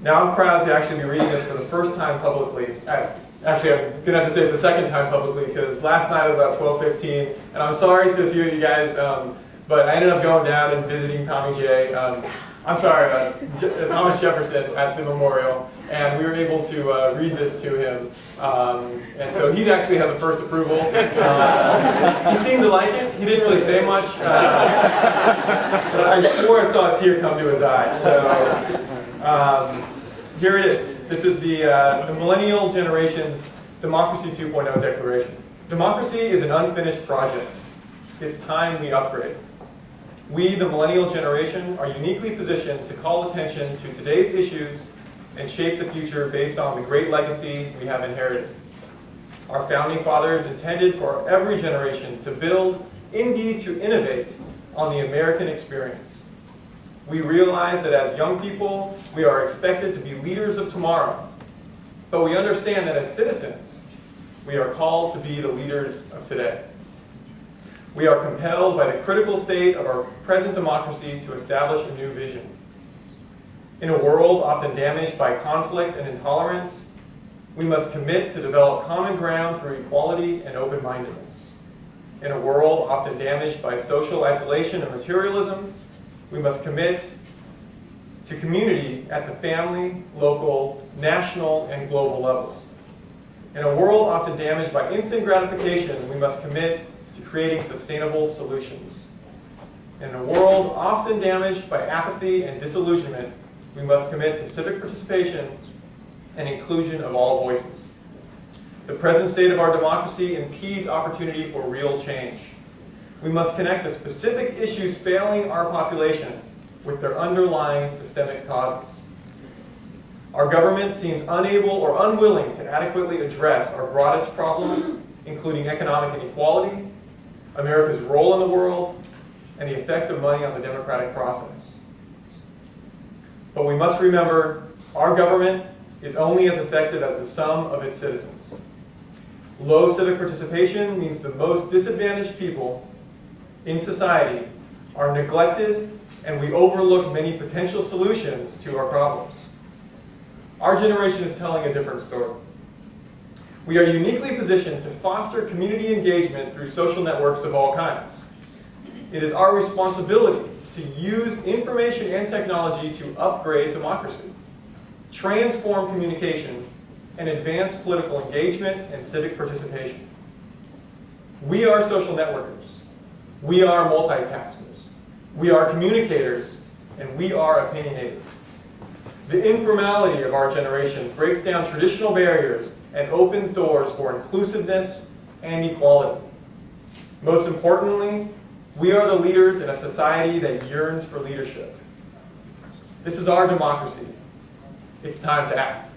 Now I'm proud to actually be reading this for the first time publicly. Actually, I'm going to have to say it's the second time publicly, because last night at about 12:15, and I'm sorry to a few of you guys, but I ended up going down and visiting Tommy J. Thomas Jefferson at the memorial, and we were able to read this to him. And so he actually had the first approval. He seemed to like it. He didn't really say much, but I swore I saw a tear come to his eye. So here it is. This is the Millennial Generation's Democracy 2.0 Declaration. Democracy is an unfinished project. It's time we upgrade. We, the Millennial Generation, are uniquely positioned to call attention to today's issues and shape the future based on the great legacy we have inherited. Our founding fathers intended for every generation to build, indeed to innovate, on the American experience. We realize that as young people, we are expected to be leaders of tomorrow, but we understand that as citizens, we are called to be the leaders of today. We are compelled by the critical state of our present democracy to establish a new vision. In a world often damaged by conflict and intolerance, we must commit to develop common ground through equality and open-mindedness. In a world often damaged by social isolation and materialism, we must commit to community at the family, local, national, and global levels. In a world often damaged by instant gratification, we must commit to creating sustainable solutions. In a world often damaged by apathy and disillusionment, we must commit to civic participation and inclusion of all voices. The present state of our democracy impedes opportunity for real change. We must connect the specific issues failing our population with their underlying systemic causes. Our government seems unable or unwilling to adequately address our broadest problems, including economic inequality, America's role in the world, and the effect of money on the democratic process. But we must remember, our government is only as effective as the sum of its citizens. Low civic participation means the most disadvantaged people in society are neglected, and we overlook many potential solutions to our problems. Our generation is telling a different story. We are uniquely positioned to foster community engagement through social networks of all kinds. It is our responsibility to use information and technology to upgrade democracy, transform communication, and advance political engagement and civic participation. We are social networkers. We are multitaskers. We are communicators, and we are opinionated. The informality of our generation breaks down traditional barriers and opens doors for inclusiveness and equality. Most importantly, we are the leaders in a society that yearns for leadership. This is our democracy. It's time to act.